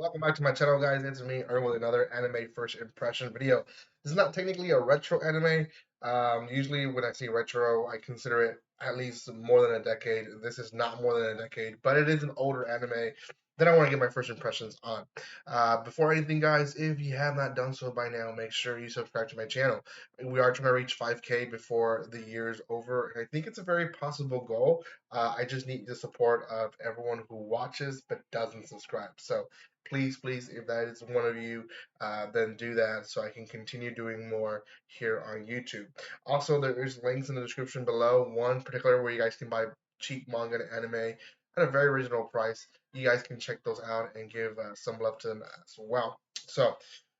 Welcome back to my channel, guys. It's me, Earn, with another anime first impression video. This is not technically a retro anime. Usually, when I say retro, I consider it at least more than a decade. This is not more than a decade, but it is an older anime that I want to get my first impressions on. Before anything, guys, if you have not done so by now, make sure you subscribe to my channel. We are trying to reach 5K before the year is over, and I think it's a very possible goal. I just need the support of everyone who watches but doesn't subscribe. So please, if that is one of you, then do that so I can continue doing more here on YouTube. Also, there is links in the description below. One particular where you guys can buy cheap manga and anime at a very reasonable price. You guys can check those out and give some love to them as well. So,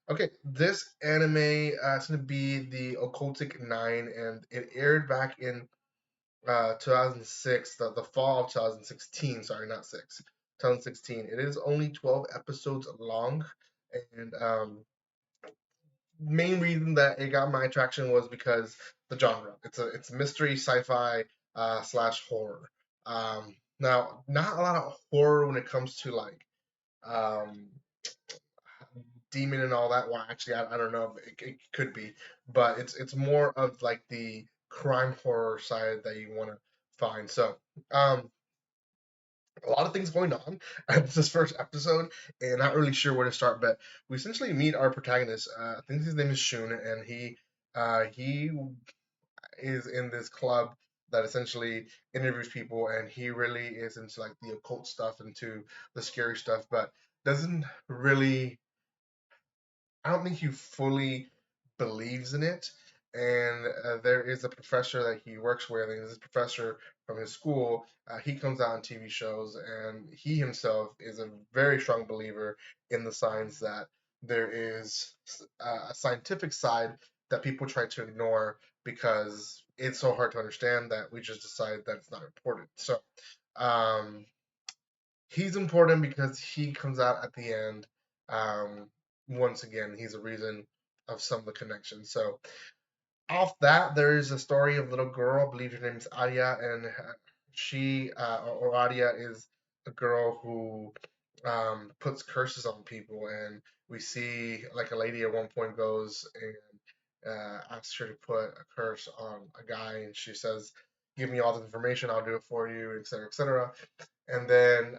okay, this anime is going to be the Occultic 9, and it aired back in 2006, the fall of 2016. Sorry, not six. 2016. It is only 12 episodes long, and main reason that it got my attraction was because the genre. It's mystery, sci-fi slash horror. Now, not a lot of horror when it comes to like um, demon and all that. Well, actually, I don't know. If it could be, but it's more of like the crime horror side that you want to find. So, um, a lot of things going on at this first episode, and not really sure where to start. But we essentially meet our protagonist. I think his name is Shun, and he is in this club that essentially interviews people, and he really is into like the occult stuff, into the scary stuff, but doesn't really I don't think he fully believes in it. And there is a professor that he works with, and this professor from his school. He comes out on TV shows, and he himself is a very strong believer in the science that there is a scientific side that people try to ignore because it's so hard to understand that we just decide that it's not important. So um, he's important because he comes out at the end. Um, Once again, he's a reason of some of the connections. So off that, there is a story of a little girl. I believe her name is Arya, and she or Arya is a girl who puts curses on people. And we see like a lady at one point goes and asks her to put a curse on a guy, and she says, "Give me all the information, I'll do it for you," etc., etc. And then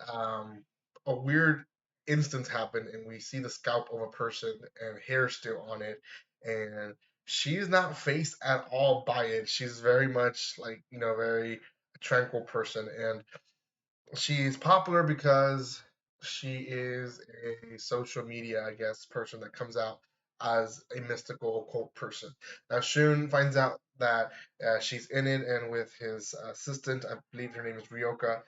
a weird instance happened, and we see the scalp of a person and hair still on it, and she's not faced at all by it. She's very much like very tranquil person, and she's popular because she is a social media, I guess, person that comes out as a mystical occult person. Now, Shun finds out that she's in it, and with his assistant, I believe her name is Ryoka,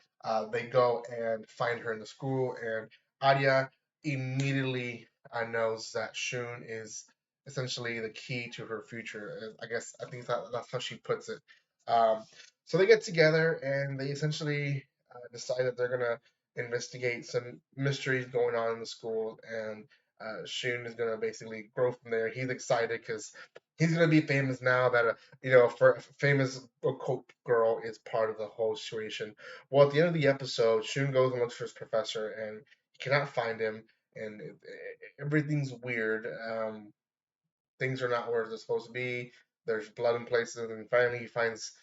they go and find her in the school, and Arya immediately knows that Shun is essentially the key to her future. I think that's how she puts it. Um, so they get together and they essentially decide that they're gonna investigate some mysteries going on in the school, and Shun is gonna basically grow from there. He's excited because he's gonna be famous now that for a famous occult girl is part of the whole situation. Well, at the end of the episode, Shun goes and looks for his professor, and he cannot find him, and everything's weird. Things are not where they're supposed to be. There's blood in places, and finally he finds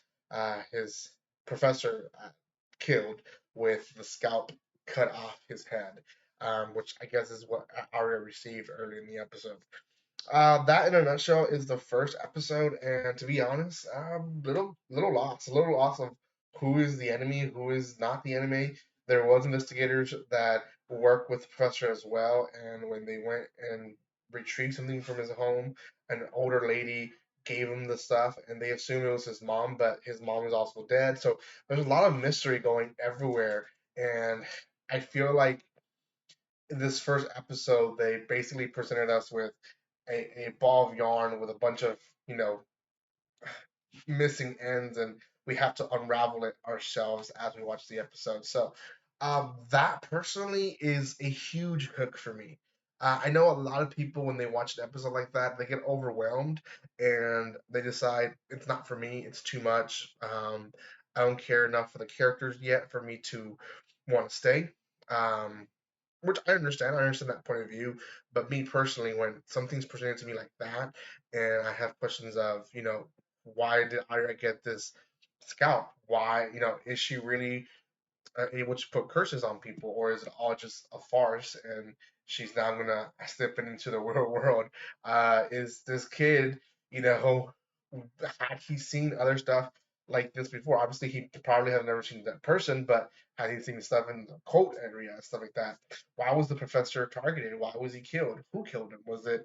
his professor killed with the scalp cut off his head, which I guess is what Arya received early in the episode. That, in a nutshell, is the first episode, and to be honest, little loss of who is the enemy, who is not the enemy. There was investigators that work with the professor as well, and when they went and retrieved something from his home, an older lady gave him the stuff, and they assumed it was his mom, but his mom is also dead. So there's a lot of mystery going everywhere, and I feel like in this first episode, they basically presented us with a ball of yarn with a bunch of, you know, missing ends, and we have to unravel it ourselves as we watch the episode. So, that personally is a huge hook for me. I know a lot of people, when they watch an episode like that, they get overwhelmed and they decide it's not for me, it's too much. I don't care enough for the characters yet for me to want to stay. Um, which I understand that point of view. But me personally, when something's presented to me like that, and I have questions of, why did Ira get this scalp? Why, is she really able to put curses on people, or is it all just a farce and she's now gonna step into the real world? Is this kid, you know, had he seen other stuff like this before? Obviously, he probably had never seen that person, but had he seen stuff in the cult area, stuff like that? Why was the professor targeted? Why was he killed? Who killed him? Was it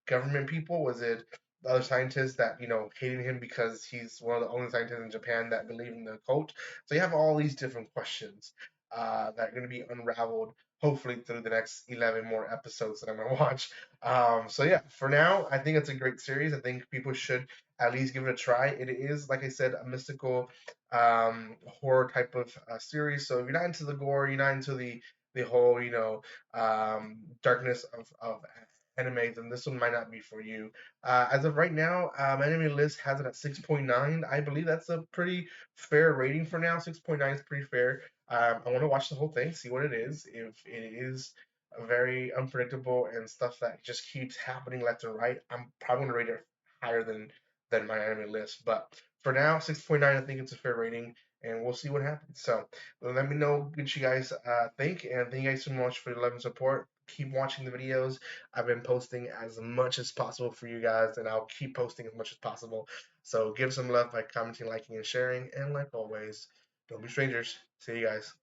government people? Was it the other scientists that hated him because he's one of the only scientists in Japan that believe in the cult? So you have all these different questions that are going to be unraveled, hopefully through the next 11 more episodes that I'm going to watch. So yeah, for now, I think it's a great series. I think people should at least give it a try. It is, like I said, a mystical horror type of series. So if you're not into the gore, you're not into the whole, darkness of anime, then this one might not be for you. As of right now, Anime List has it at 6.9. I believe that's a pretty fair rating for now. 6.9 is pretty fair. I want to watch the whole thing, see what it is. If it is very unpredictable and stuff that just keeps happening left and right, I'm probably going to rate it higher than my Anime List. But for now, 6.9, I think it's a fair rating, and we'll see what happens. So let me know what you guys think, and thank you guys so much for your love and support. Keep watching the videos. I've been posting as much as possible for you guys, and I'll keep posting as much as possible. So give some love by commenting, liking, and sharing. And like always, don't be strangers. See you guys.